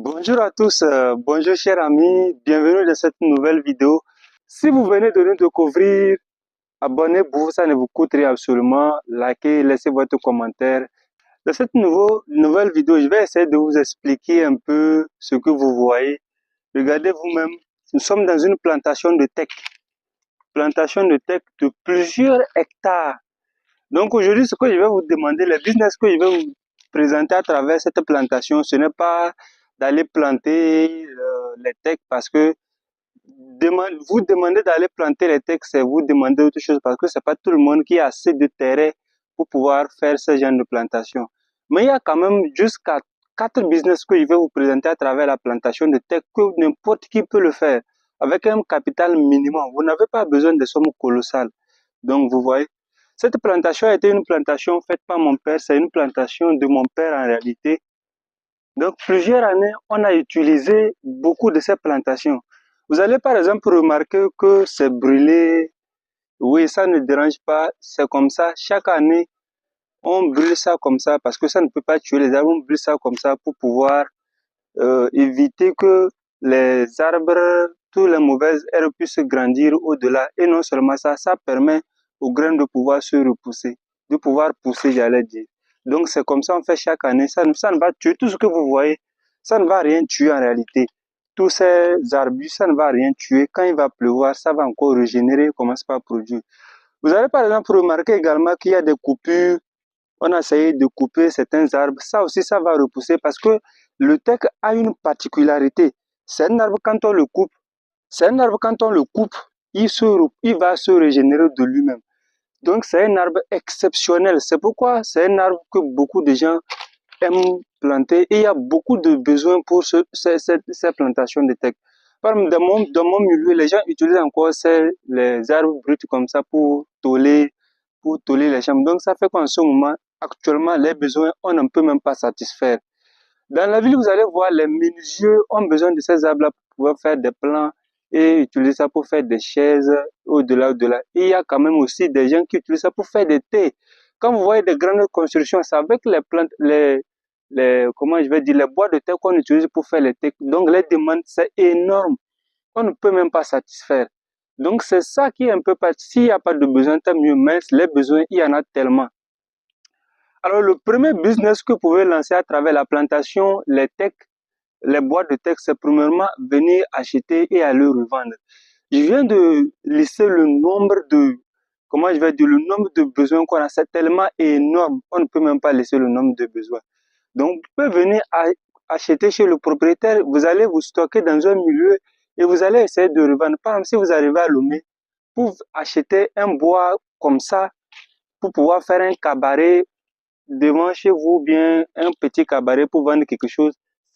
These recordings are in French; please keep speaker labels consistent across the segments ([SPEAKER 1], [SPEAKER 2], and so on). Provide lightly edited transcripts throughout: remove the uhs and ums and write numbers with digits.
[SPEAKER 1] Bonjour à tous, bonjour chers amis, bienvenue dans cette nouvelle vidéo. Si vous venez de nous découvrir, abonnez-vous, ça ne vous coûte rien absolument. Likez, laissez votre commentaire. Dans cette nouvelle vidéo, je vais essayer de vous expliquer un peu ce que vous voyez. Regardez vous-même, nous sommes dans une plantation de teck de plusieurs hectares. Donc aujourd'hui, ce que je vais vous demander, le business que je vais vous présenter à travers cette plantation, ce n'est pas d'aller planter les teck parce que vous demandez d'aller planter les teck, c'est vous demander autre chose parce que c'est pas tout le monde qui a assez de terrain pour pouvoir faire ce genre de plantation. Mais il y a quand même jusqu'à 4 business que je vais vous présenter à travers la plantation de teck que n'importe qui peut le faire avec un capital minimum. Vous n'avez pas besoin de sommes colossales. Donc vous voyez, cette plantation a été une plantation faite par mon père, c'est une plantation de mon père en réalité. Donc plusieurs années, on a utilisé beaucoup de ces plantations. Vous allez par exemple remarquer que c'est brûlé. Oui, ça ne dérange pas, c'est comme ça. Chaque année, on brûle ça comme ça parce que ça ne peut pas tuer les arbres. On brûle ça comme ça pour pouvoir éviter que les arbres, toutes les mauvaises herbes puissent grandir au-delà. Et non seulement ça, ça permet aux graines de pouvoir se repousser, de pouvoir pousser, j'allais dire. Donc c'est comme ça on fait chaque année. Ça ne va tuer tout ce que vous voyez. Ça ne va rien tuer en réalité. Tous ces arbustes, ça ne va rien tuer. Quand il va pleuvoir, ça va encore régénérer, commence par produire. Vous allez par exemple remarquer également qu'il y a des coupures. On a essayé de couper certains arbres. Ça aussi, ça va repousser parce que le teck a une particularité. C'est un arbre quand on le coupe, il va se régénérer de lui-même. Donc c'est un arbre exceptionnel. C'est pourquoi c'est un arbre que beaucoup de gens aiment planter et il y a beaucoup de besoins pour ces plantations de teck. Par exemple, dans mon milieu, les gens utilisent encore les arbres bruts comme ça pour toller les chambres. Donc ça fait qu'en ce moment, actuellement, les besoins, on ne peut même pas satisfaire. Dans la ville, vous allez voir, les menuisiers ont besoin de ces arbres-là pour pouvoir faire des plans et utiliser ça pour faire des chaises au-delà. Et il y a quand même aussi des gens qui utilisent ça pour faire des thés. Quand vous voyez des grandes constructions, c'est avec les plantes, comment je vais dire, les bois de thé qu'on utilise pour faire les thés. Donc les demandes, c'est énorme. On ne peut même pas satisfaire. Donc c'est ça qui est un peu s'il n'y a pas de besoin, tant mieux, mais les besoins, il y en a tellement. Alors le premier business que vous pouvez lancer à travers la plantation, les bois de teck, c'est premièrement venir acheter et aller revendre. Je viens de lister le nombre de, comment je vais dire, le nombre de besoins qu'on a, c'est tellement énorme, on ne peut même pas laisser le nombre de besoins. Donc, vous pouvez venir acheter chez le propriétaire, vous allez vous stocker dans un milieu et vous allez essayer de revendre. Par exemple, si vous arrivez à Lomé, pour acheter un bois comme ça, pour pouvoir faire un cabaret devant chez vous, bien un petit cabaret pour vendre quelque chose,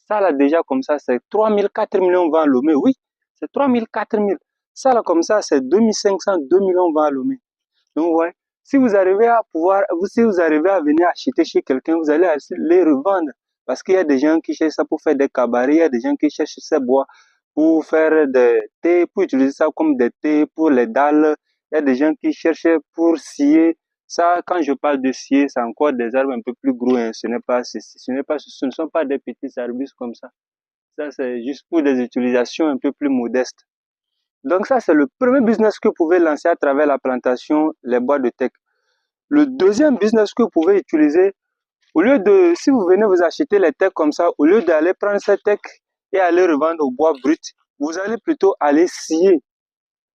[SPEAKER 1] ça là déjà comme ça, c'est 3000, 4000 vend à Lomé. Oui, c'est 3000, 4000. Ça là comme ça, c'est 2500, 2 millions vend à Lomé. Donc, ouais, si vous arrivez à venir acheter chez quelqu'un, vous allez les revendre. Parce qu'il y a des gens qui cherchent ça pour faire des cabarets, il y a des gens qui cherchent ces bois pour faire des thés, pour utiliser ça comme des thés, pour les dalles. Il y a des gens qui cherchent pour scier. Ça, quand je parle de scier, c'est encore des arbres un peu plus gros, hein. Ce ne sont pas des petits arbustes comme ça. Ça, c'est juste pour des utilisations un peu plus modestes. Donc ça, c'est le premier business que vous pouvez lancer à travers la plantation, les bois de teck. Le deuxième business que vous pouvez utiliser, si vous venez vous acheter les teck comme ça, au lieu d'aller prendre ces teck et aller revendre au bois brut, vous allez plutôt aller scier.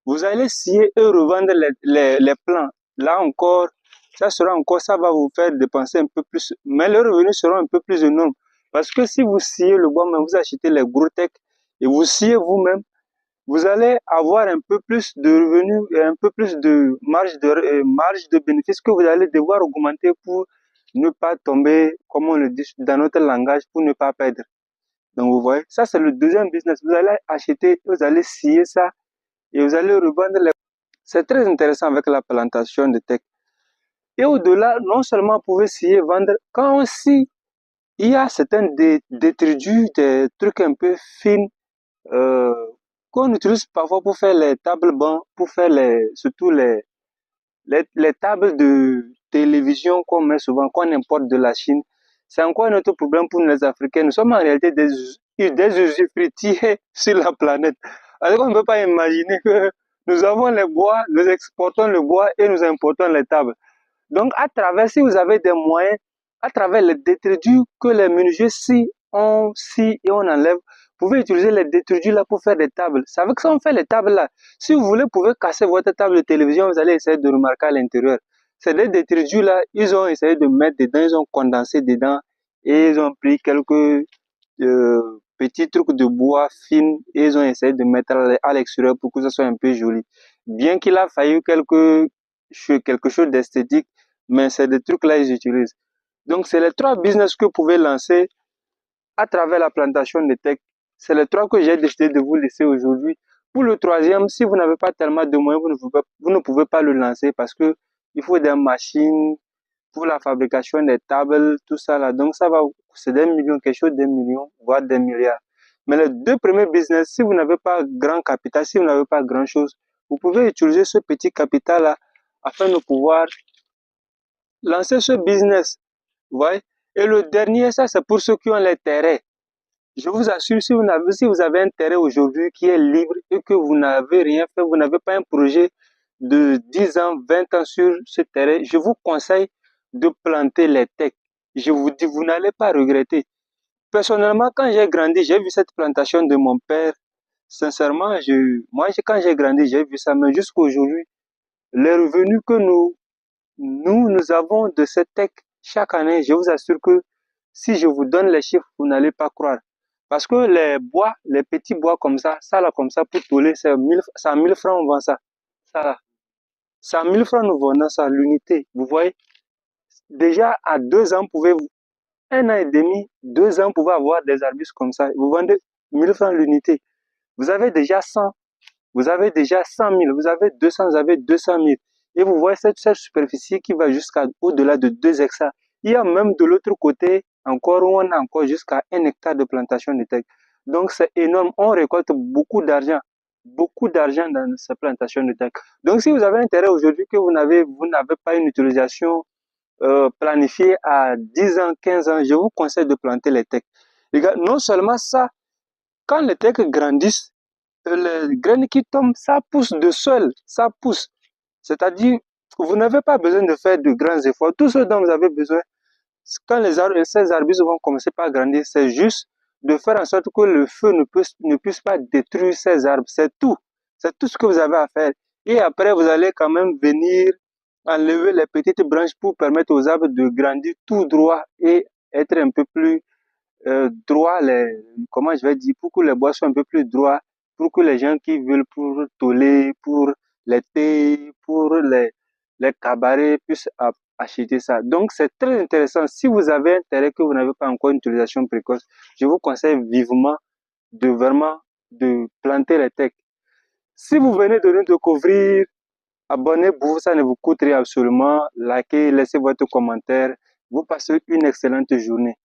[SPEAKER 1] Vous allez scier et revendre les plants. Là encore, ça va vous faire dépenser un peu plus, mais les revenus seront un peu plus énormes. Parce que si vous sciez le bois, mais vous achetez les gros teck et vous sciez vous-même, vous allez avoir un peu plus de revenus et un peu plus de marge de bénéfice que vous allez devoir augmenter pour ne pas tomber, comme on le dit dans notre langage, pour ne pas perdre. Donc vous voyez, ça c'est le deuxième business. Vous allez acheter, vous allez scier ça et vous allez revendre les... C'est très intéressant avec la plantation de teck. Et au-delà, non seulement vous pouvez scier, vendre, quand aussi il y a certains détritus, des trucs un peu fins, euh, qu'on utilise parfois pour faire les tables bancs, pour faire surtout les tables de télévision qu'on met souvent, qu'on importe de la Chine. C'est encore un autre problème pour nous les Africains. Nous sommes en réalité des usufruitiers sur la planète. Alors on ne peut pas imaginer que nous avons les bois, nous exportons le bois et nous importons les tables. Donc, à travers, si vous avez des moyens, à travers les détritus que les menuisiers si et on enlève, vous pouvez utiliser les détritus là pour faire des tables. C'est avec ça on fait les tables là. Si vous voulez, vous pouvez casser votre table de télévision, vous allez essayer de remarquer à l'intérieur. C'est des détritus là, ils ont essayé de mettre dedans, ils ont condensé dedans et ils ont pris quelques petits trucs de bois fines et ils ont essayé de mettre à l'extérieur pour que ça soit un peu joli. Bien qu'il a fallu quelque chose d'esthétique, mais c'est des trucs là ils utilisent. Donc c'est les trois business que vous pouvez lancer à travers la plantation de teck. C'est les trois que j'ai décidé de vous laisser aujourd'hui. Pour le troisième, si vous n'avez pas tellement de moyens, vous ne pouvez pas le lancer parce que il faut des machines pour la fabrication des tables, tout ça là. Donc ça va, c'est des millions, quelque chose des millions, voire des milliards. Mais les deux premiers business, si vous n'avez pas grand capital, si vous n'avez pas grand chose, vous pouvez utiliser ce petit capital là afin de pouvoir lancer ce business. Vous voyez? Et le dernier, ça c'est pour ceux qui ont les terrains. Je vous assure, si vous avez un terrain aujourd'hui qui est libre et que vous n'avez rien fait, vous n'avez pas un projet de 10 ans, 20 ans sur ce terrain, je vous conseille de planter les teck. Je vous dis, vous n'allez pas regretter. Personnellement, quand j'ai grandi, j'ai vu cette plantation de mon père. Sincèrement, quand j'ai grandi, j'ai vu ça, mais jusqu'à aujourd'hui, les revenus que nous avons de cette tech chaque année, je vous assure que si je vous donne les chiffres, vous n'allez pas croire. Parce que les bois, les petits bois ça là comme ça, pour toler, c'est 1000 francs, on vend ça. Ça là. C'est à 1000 francs, nous vendons ça, l'unité. Vous voyez? Déjà, à 2 ans, un an et demi, 2 ans, vous pouvez avoir des arbustes comme ça. Vous vendez 1000 francs l'unité. Vous avez déjà 100. Vous avez déjà 100 000, vous avez 200, vous avez 200 000. Et vous voyez cette superficie qui va jusqu'à au-delà de 2 hectares. Il y a même de l'autre côté encore où on a encore jusqu'à 1 hectare de plantation de teck. Donc c'est énorme. On récolte beaucoup d'argent dans ces plantations de teck. Donc si vous avez intérêt aujourd'hui que vous n'avez pas une utilisation planifiée à 10 ans, 15 ans, je vous conseille de planter les teck. Les gars, non seulement ça, quand les teck grandissent, les graines qui tombent, ça pousse de seul, ça pousse. C'est-à-dire, vous n'avez pas besoin de faire de grands efforts. Tout ce dont vous avez besoin, quand ces arbustes vont commencer par grandir, c'est juste de faire en sorte que le feu ne puisse pas détruire ces arbres. C'est tout. C'est tout ce que vous avez à faire. Et après, vous allez quand même venir enlever les petites branches pour permettre aux arbres de grandir tout droit et être un peu plus droit, comment je vais dire, pour que les bois soient un peu plus droits, pour que les gens qui veulent pour toller, pour les thés, pour les cabarets puissent acheter ça. Donc c'est très intéressant. Si vous avez intérêt que vous n'avez pas encore une utilisation précoce, je vous conseille vivement de vraiment de planter les teck. Si vous venez de nous découvrir, abonnez-vous, ça ne vous coûte rien absolument. Likez, laissez votre commentaire. Vous passez une excellente journée.